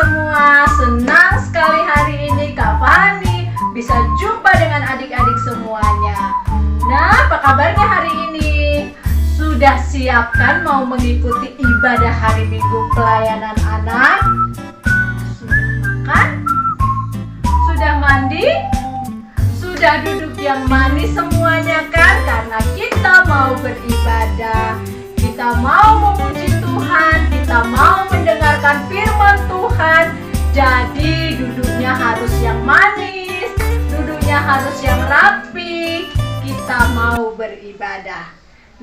semua, senang sekali hari ini Kak Fani bisa jumpa dengan adik-adik semuanya. Nah, apa kabarnya hari ini? Sudah siapkan mau mengikuti ibadah hari Minggu pelayanan anak? Sudah makan? Sudah mandi? Sudah duduk yang manis semuanya kan? Karena kita mau beribadah, kita mau memuji Tuhan, kita mau mendengarkan firman Tuhan. Jadi duduknya harus yang manis, duduknya harus yang rapi. Kita mau beribadah.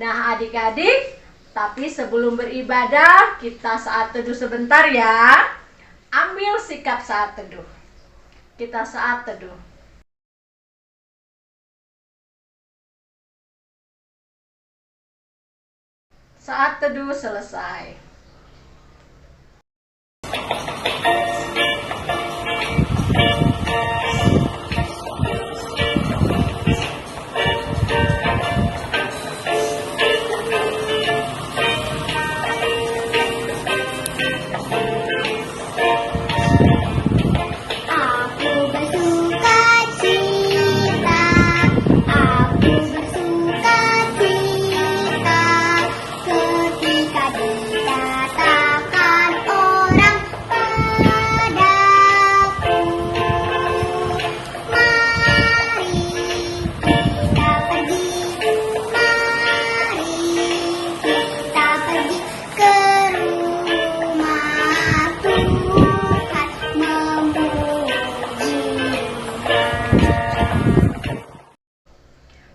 Nah adik-adik, tapi sebelum beribadah kita saat teduh sebentar ya. Ambil sikap saat teduh. Kita saat teduh. Saat teduh selesai.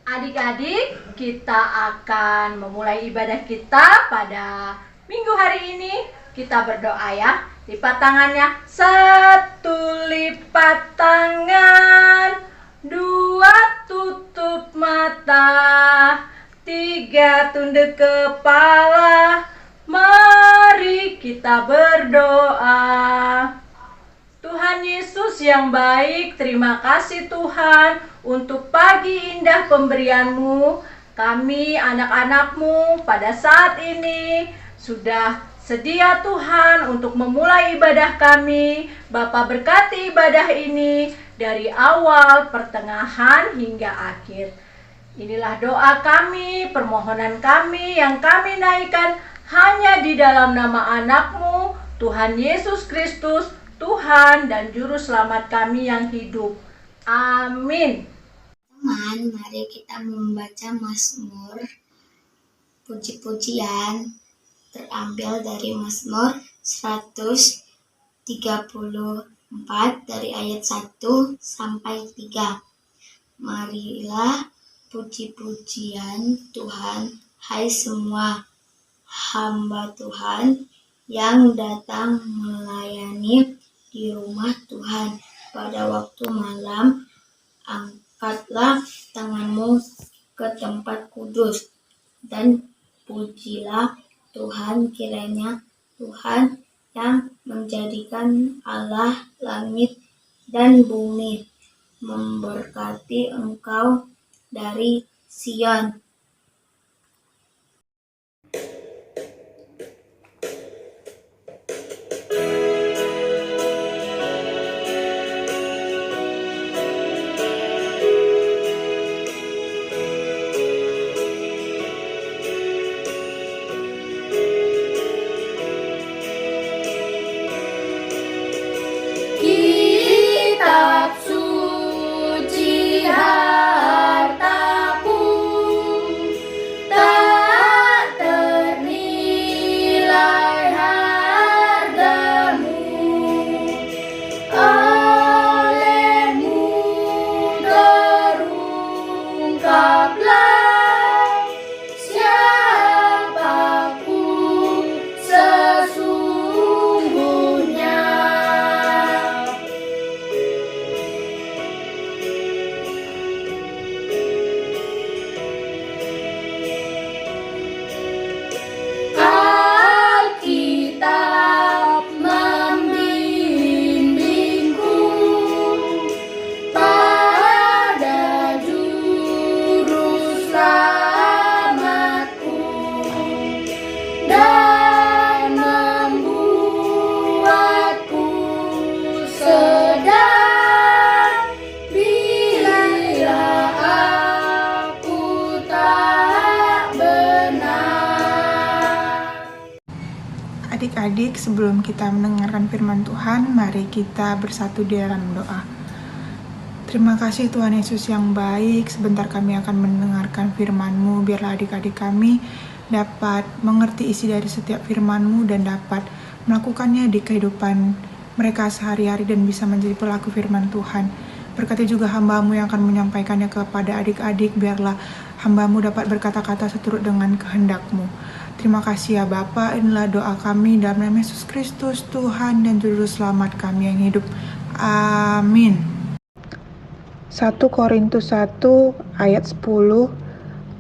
Adik-adik, kita akan memulai ibadah kita pada minggu hari ini. Kita berdoa ya. Lipat tangannya. 1 lipat tangan, 2 tutup mata, 3 tunduk kepala. Mari kita berdoa. Tuhan Yesus yang baik, terima kasih Tuhan untuk pagi indah pemberian-Mu. Kami anak-anak-Mu pada saat ini sudah sedia Tuhan untuk memulai ibadah kami. Bapa berkati ibadah ini dari awal, pertengahan hingga akhir. Inilah doa kami, permohonan kami yang kami naikkan hanya di dalam nama anak-Mu, Tuhan Yesus Kristus, Tuhan dan Juru Selamat kami yang hidup. Amin. Teman, mari kita membaca Mazmur puji-pujian terambil dari Mazmur 134 dari ayat 1 sampai 3. Marilah puji-pujian Tuhan, hai semua hamba Tuhan yang datang melayani di rumah Tuhan pada waktu malam. Angkatlah tanganmu ke tempat kudus dan pujilah Tuhan, kiranya Tuhan yang menjadikan Allah langit dan bumi memberkati engkau dari Sion. Kitab suci hartaku, Adik-adik, sebelum kita mendengarkan firman Tuhan, mari kita bersatu di dalam doa. Terima kasih Tuhan Yesus yang baik, sebentar kami akan mendengarkan firman-Mu, biarlah adik-adik kami dapat mengerti isi dari setiap firman-Mu dan dapat melakukannya di kehidupan mereka sehari-hari dan bisa menjadi pelaku firman Tuhan. Berkati juga hamba-Mu yang akan menyampaikannya kepada adik-adik, biarlah hamba-Mu dapat berkata-kata seturut dengan kehendak-Mu. Terima kasih ya Bapa, inilah doa kami dalam nama Yesus Kristus, Tuhan dan Juru Selamat kami yang hidup. Amin. 1 Korintus 1 ayat 10.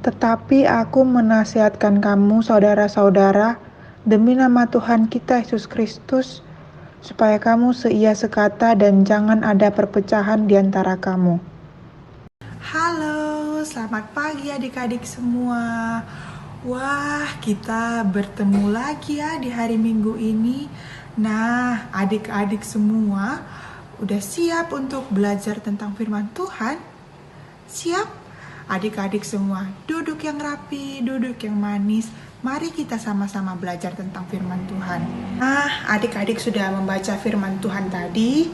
Tetapi aku menasihatkan kamu saudara-saudara, demi nama Tuhan kita Yesus Kristus, supaya kamu seia sekata dan jangan ada perpecahan di antara kamu. Halo, selamat pagi adik-adik semua. Wah, kita bertemu lagi ya di hari Minggu ini. Nah, adik-adik semua udah siap untuk belajar tentang firman Tuhan? Siap? Adik-adik semua, duduk yang rapi, duduk yang manis. Mari kita sama-sama belajar tentang firman Tuhan. Nah, adik-adik sudah membaca firman Tuhan tadi.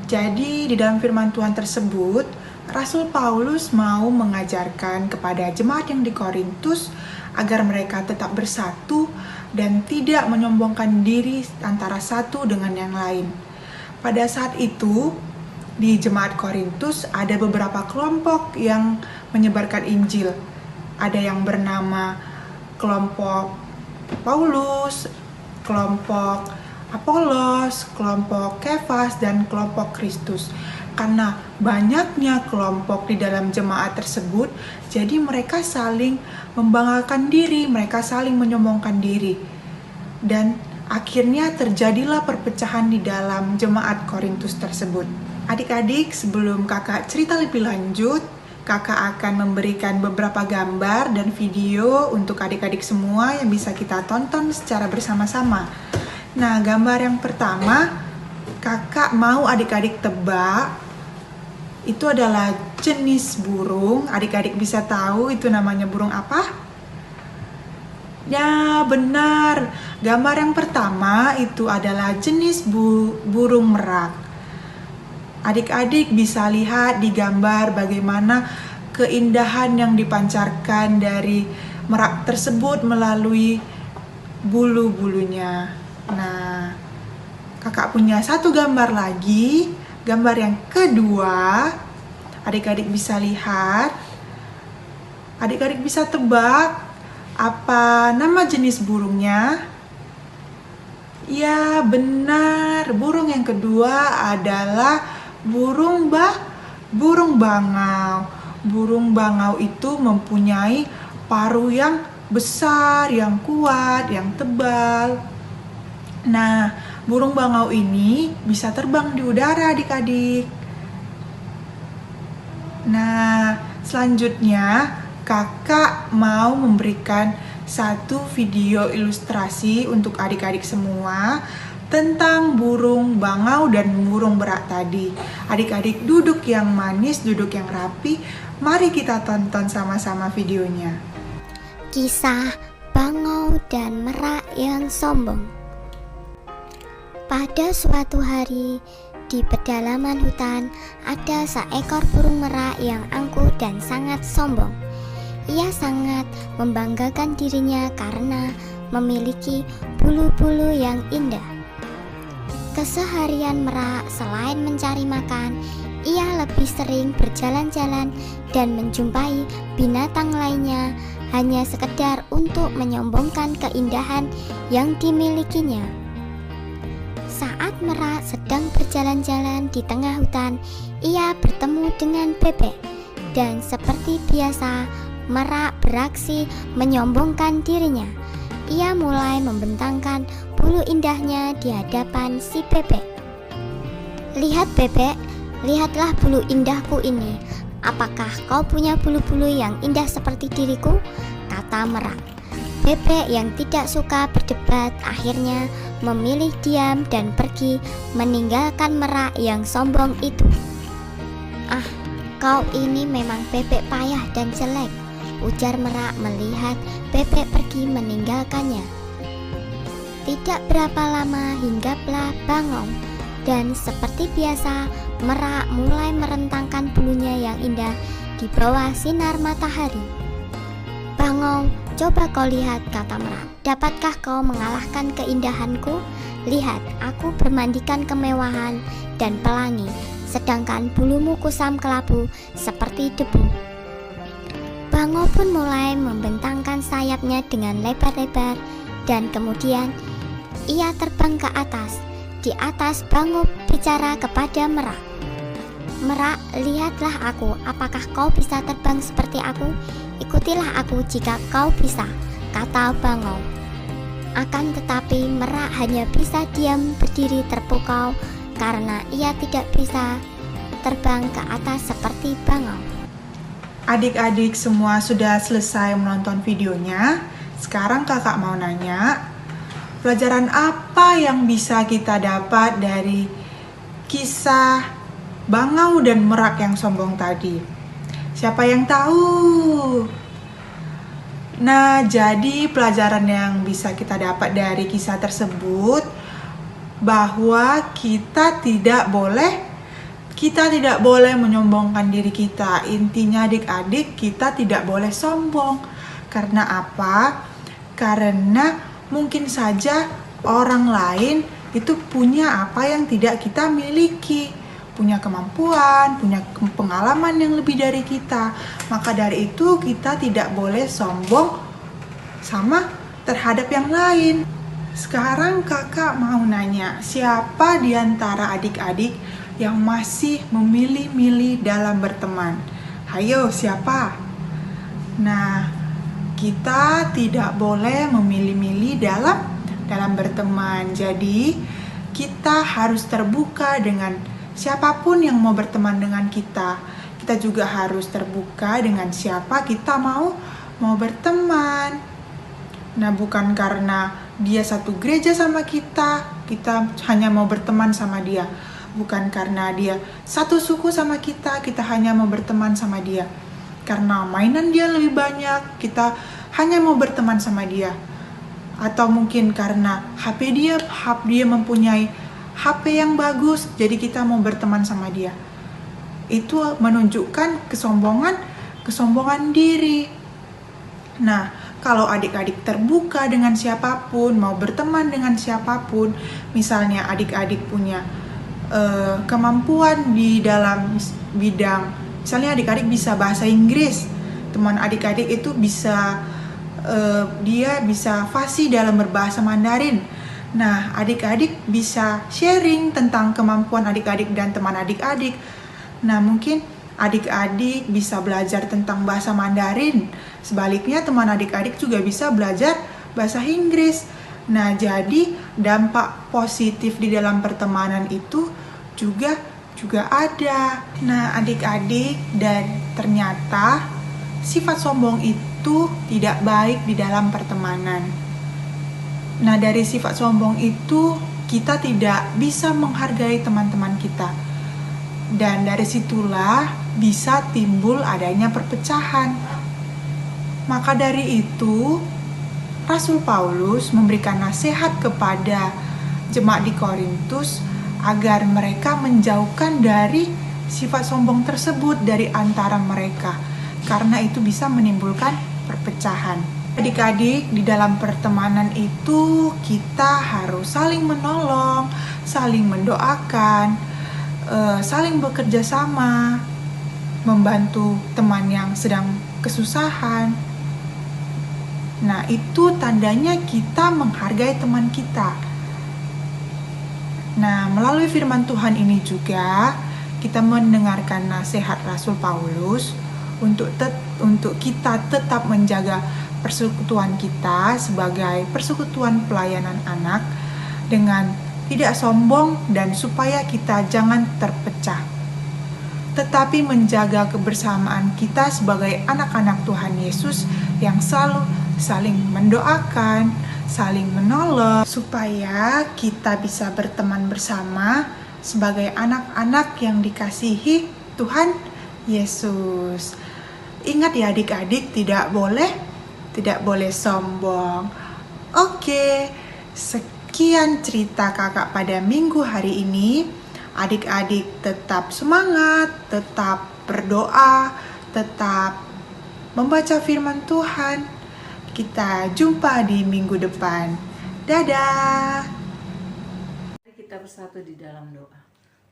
Jadi, di dalam firman Tuhan tersebut, Rasul Paulus mau mengajarkan kepada jemaat yang di Korintus agar mereka tetap bersatu dan tidak menyombongkan diri antara satu dengan yang lain. Pada saat itu, di jemaat Korintus ada beberapa kelompok yang menyebarkan Injil. Ada yang bernama kelompok Paulus, kelompok Apolos, kelompok Kefas, dan kelompok Kristus. Karena banyaknya kelompok di dalam jemaat tersebut, jadi mereka saling membanggakan diri, mereka saling menyombongkan diri. Dan akhirnya terjadilah perpecahan di dalam jemaat Korintus tersebut. Adik-adik, sebelum kakak cerita lebih lanjut, kakak akan memberikan beberapa gambar dan video untuk adik-adik semua yang bisa kita tonton secara bersama-sama. Nah, gambar yang pertama, kakak mau adik-adik tebak, itu adalah jenis burung. Adik-adik bisa tahu itu namanya burung apa? Ya, benar. Gambar yang pertama itu adalah jenis burung merak. Adik-adik bisa lihat di gambar bagaimana keindahan yang dipancarkan dari merak tersebut melalui bulu-bulunya. Nah, kakak punya satu gambar lagi. Gambar yang kedua, adik-adik bisa lihat. Adik-adik bisa tebak apa nama jenis burungnya? Ya, benar. Burung yang kedua adalah burung bangau. Burung bangau itu mempunyai paruh yang besar, yang kuat, yang tebal. Nah, burung bangau ini bisa terbang di udara adik-adik. Nah, selanjutnya kakak mau memberikan satu video ilustrasi untuk adik-adik semua tentang burung bangau dan burung merak tadi. Adik-adik duduk yang manis, duduk yang rapi. Mari kita tonton sama-sama videonya. Kisah bangau dan merak yang sombong. Pada suatu hari, di pedalaman hutan ada seekor burung merak yang angkuh dan sangat sombong. Ia sangat membanggakan dirinya karena memiliki bulu-bulu yang indah. Keseharian merak selain mencari makan, ia lebih sering berjalan-jalan dan menjumpai binatang lainnya hanya sekedar untuk menyombongkan keindahan yang dimilikinya. Saat merak sedang berjalan-jalan di tengah hutan, ia bertemu dengan bebek. Dan seperti biasa, merak beraksi menyombongkan dirinya. Ia mulai membentangkan bulu indahnya di hadapan si bebek. "Lihat bebek, lihatlah bulu indahku ini. Apakah kau punya bulu-bulu yang indah seperti diriku?" kata merak. Bebek yang tidak suka berdebat akhirnya memilih diam dan pergi meninggalkan merak yang sombong itu. "Ah, kau ini memang bebek payah dan jelek," ujar merak melihat bebek pergi meninggalkannya. Tidak berapa lama hinggaplah Bangau, dan seperti biasa Merak mulai merentangkan bulunya yang indah di bawah sinar matahari. Bangau, coba kau lihat, kata Merak. Dapatkah kau mengalahkan keindahanku? Lihat, aku bermandikan kemewahan dan pelangi, sedangkan bulumu kusam kelabu seperti debu. Bangau pun mulai membentangkan sayapnya dengan lebar-lebar, dan kemudian ia terbang ke atas. Di atas Bangau bicara kepada Merak. Merak, lihatlah aku, apakah kau bisa terbang seperti aku? Ikutilah aku jika kau bisa, kata Bangau. Akan tetapi Merak hanya bisa diam berdiri terpukau karena ia tidak bisa terbang ke atas seperti Bangau. Adik-adik semua sudah selesai menonton videonya. Sekarang kakak mau nanya, pelajaran apa yang bisa kita dapat dari kisah Bangau dan Merak yang sombong tadi? Siapa yang tahu? Nah, jadi pelajaran yang bisa kita dapat dari kisah tersebut bahwa kita tidak boleh menyombongkan diri kita. Intinya adik-adik, kita tidak boleh sombong. Karena apa? Karena mungkin saja orang lain itu punya apa yang tidak kita miliki, punya kemampuan, punya pengalaman yang lebih dari kita. Maka dari itu kita tidak boleh sombong sama terhadap yang lain. Sekarang kakak mau nanya, siapa di antara adik-adik yang masih memilih-milih dalam berteman? Hayo, siapa? Nah, kita tidak boleh memilih-milih dalam berteman. Jadi, kita harus terbuka dengan siapapun yang mau berteman dengan kita. Kita juga harus terbuka dengan siapa kita mau berteman. Nah, bukan karena dia satu gereja sama kita hanya mau berteman sama dia. Bukan karena dia satu suku sama kita hanya mau berteman sama dia. Karena mainan dia lebih banyak, kita hanya mau berteman sama dia. Atau mungkin karena dia mempunyai HP yang bagus, jadi kita mau berteman sama dia. Itu menunjukkan kesombongan diri. Nah, kalau adik-adik terbuka dengan siapapun, mau berteman dengan siapapun, misalnya adik-adik punya kemampuan di dalam bidang, misalnya adik-adik bisa bahasa Inggris, teman adik-adik itu bisa dia bisa fasih dalam berbahasa Mandarin. Nah, adik-adik bisa sharing tentang kemampuan adik-adik dan teman adik-adik. Nah, mungkin adik-adik bisa belajar tentang bahasa Mandarin. Sebaliknya, teman adik-adik juga bisa belajar bahasa Inggris. Nah, jadi dampak positif di dalam pertemanan itu juga ada. Nah, adik-adik, dan ternyata sifat sombong itu tidak baik di dalam pertemanan. Nah, dari sifat sombong itu kita tidak bisa menghargai teman-teman kita. Dan dari situlah bisa timbul adanya perpecahan. Maka dari itu, Rasul Paulus memberikan nasihat kepada jemaat di Korintus agar mereka menjauhkan dari sifat sombong tersebut dari antara mereka, karena itu bisa menimbulkan perpecahan. Adik-adik, di dalam pertemanan itu kita harus saling menolong, saling mendoakan, saling bekerja sama, membantu teman yang sedang kesusahan. Nah, itu tandanya kita menghargai teman kita. Nah, melalui firman Tuhan ini juga kita mendengarkan nasihat Rasul Paulus untuk kita tetap menjaga persekutuan kita sebagai persekutuan pelayanan anak dengan tidak sombong, dan supaya kita jangan terpecah, tetapi menjaga kebersamaan kita sebagai anak-anak Tuhan Yesus yang selalu saling mendoakan, saling menolong, supaya kita bisa berteman bersama sebagai anak-anak yang dikasihi Tuhan Yesus. Ingat ya adik-adik, tidak boleh sombong. Oke, sekian cerita kakak pada minggu hari ini. Adik-adik tetap semangat, tetap berdoa, tetap membaca firman Tuhan. Kita jumpa di minggu depan. Dadah. Mari kita bersatu di dalam doa.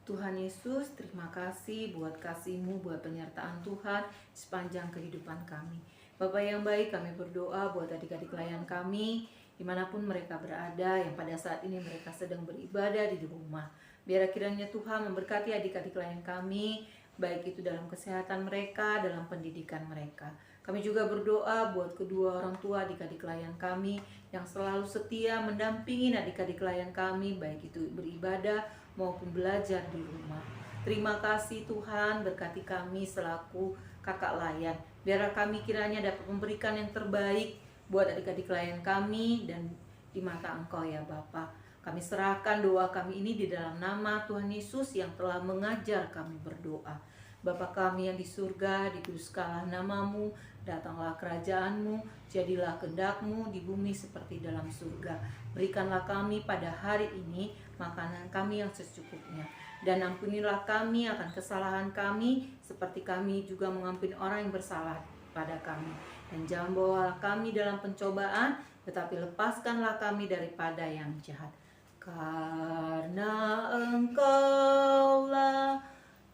Tuhan Yesus, terima kasih buat kasih-Mu, buat penyertaan Tuhan sepanjang kehidupan kami. Bapa yang baik, kami berdoa buat adik-adik layan kami, dimanapun mereka berada, yang pada saat ini mereka sedang beribadah di rumah. Biar kiranya Tuhan memberkati adik-adik layan kami, baik itu dalam kesehatan mereka, dalam pendidikan mereka. Kami juga berdoa buat kedua orang tua adik-adik layan kami, yang selalu setia mendampingi adik-adik layan kami, baik itu beribadah maupun belajar di rumah. Terima kasih Tuhan, berkati kami selaku kakak layan. Biar kami kiranya dapat memberikan yang terbaik buat adik-adik layan kami dan di mata Engkau ya Bapa. Kami serahkan doa kami ini di dalam nama Tuhan Yesus yang telah mengajar kami berdoa. Bapa kami yang di surga, dikuduskanlah nama-Mu, datanglah kerajaan-Mu, jadilah kehendak-Mu di bumi seperti dalam surga. Berikanlah kami pada hari ini makanan kami yang secukupnya. Dan ampunilah kami akan kesalahan kami, seperti kami juga mengampuni orang yang bersalah pada kami. Dan jangan bawalah kami dalam pencobaan, tetapi lepaskanlah kami daripada yang jahat. Karena Engkaulah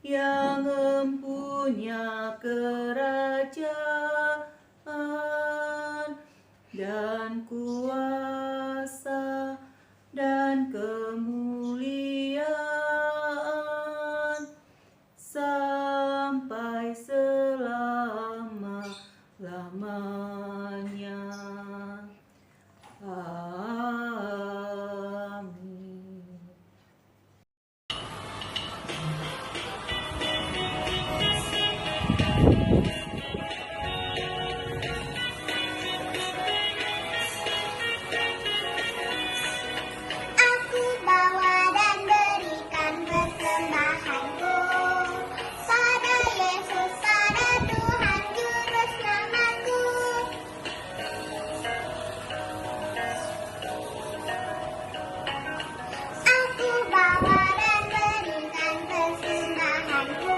yang mempunyai kerajaan dan kuasa dan kemuliaan sampai selama-lamanya. Amin. Aku bawa dan berikan persembahanku pada Yesus, pada Tuhan Juru Selamatku. Aku bawa dan berikan persembahanku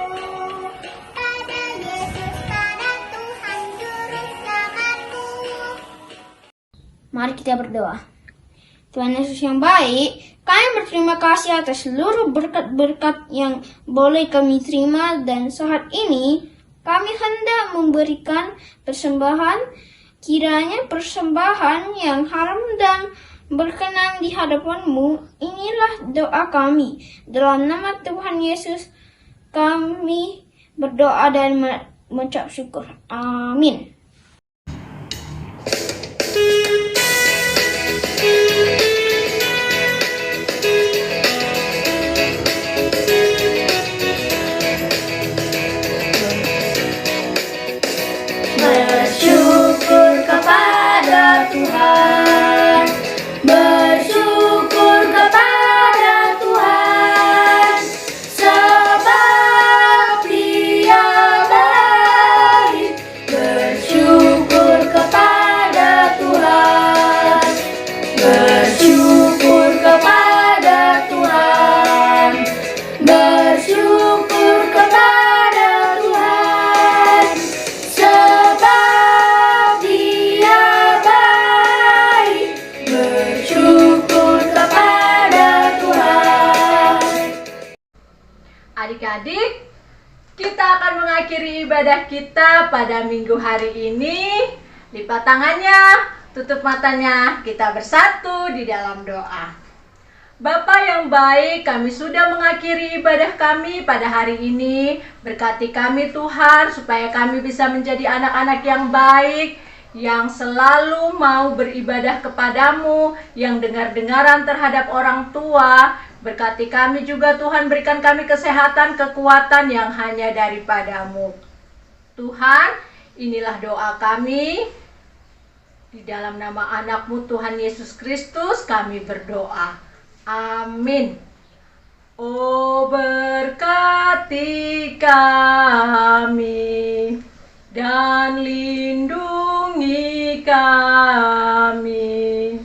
pada Yesus, pada Tuhan Juru Selamatku. Mari kita berdoa. Tuhan Yesus yang baik, kami berterima kasih atas seluruh berkat-berkat yang boleh kami terima, dan saat ini kami hendak memberikan persembahan. Kiranya persembahan yang haram dan berkenan di hadapan-Mu. Inilah doa kami. Dalam nama Tuhan Yesus kami berdoa dan mengucap syukur. Amin. Bersyukur kepada Tuhan, bersyukur kepada Tuhan, sebab Dia baik. Bersyukur kepada Tuhan, bersyukur kepada Tuhan, bersyukur kepada Tuhan, sebab Dia baik. Bersyukur kepada Tuhan. Adik-adik, kita akan mengakhiri ibadah kita pada minggu hari ini. Lipat tangannya, tutup matanya, kita bersatu di dalam doa. Bapa yang baik, kami sudah mengakhiri ibadah kami pada hari ini. Berkati kami Tuhan, supaya kami bisa menjadi anak-anak yang baik, yang selalu mau beribadah kepadamu, yang dengar-dengaran terhadap orang tua. Berkati kami juga Tuhan, berikan kami kesehatan, kekuatan yang hanya daripadamu. Tuhan, inilah doa kami. Di dalam nama anak-Mu Tuhan Yesus Kristus kami berdoa. Amin. Oh, berkati kami dan lindungi kami,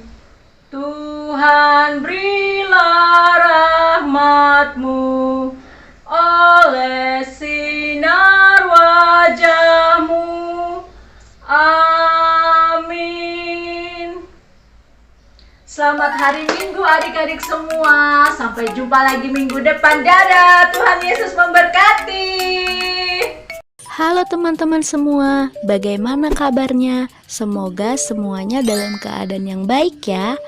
Tuhan Tuhan berilah rahmat-Mu oleh sinar wajah-Mu. Amin. Selamat hari Minggu adik-adik semua. Sampai jumpa lagi minggu depan. Dadah. Tuhan Yesus memberkati. Halo teman-teman semua, bagaimana kabarnya? Semoga semuanya dalam keadaan yang baik ya.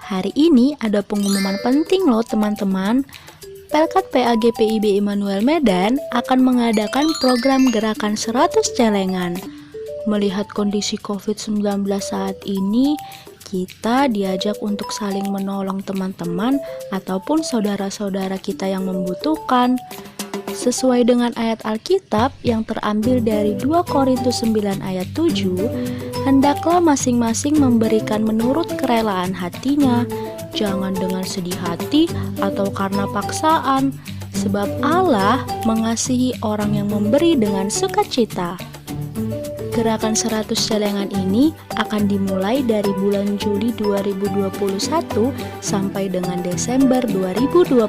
Hari ini ada pengumuman penting loh teman-teman. Pelkat PAGPIB Immanuel Medan akan mengadakan program gerakan 100 celengan. Melihat kondisi COVID-19 saat ini, kita diajak untuk saling menolong teman-teman ataupun saudara-saudara kita yang membutuhkan. Sesuai dengan ayat Alkitab yang terambil dari 2 Korintus 9 ayat 7, hendaklah masing-masing memberikan menurut kerelaan hatinya, jangan dengan sedih hati atau karena paksaan, sebab Allah mengasihi orang yang memberi dengan sukacita. Gerakan 100 celengan ini akan dimulai dari bulan Juli 2021 sampai dengan Desember 2021.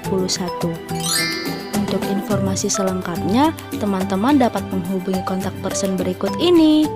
Untuk informasi selengkapnya, teman-teman dapat menghubungi kontak person berikut ini.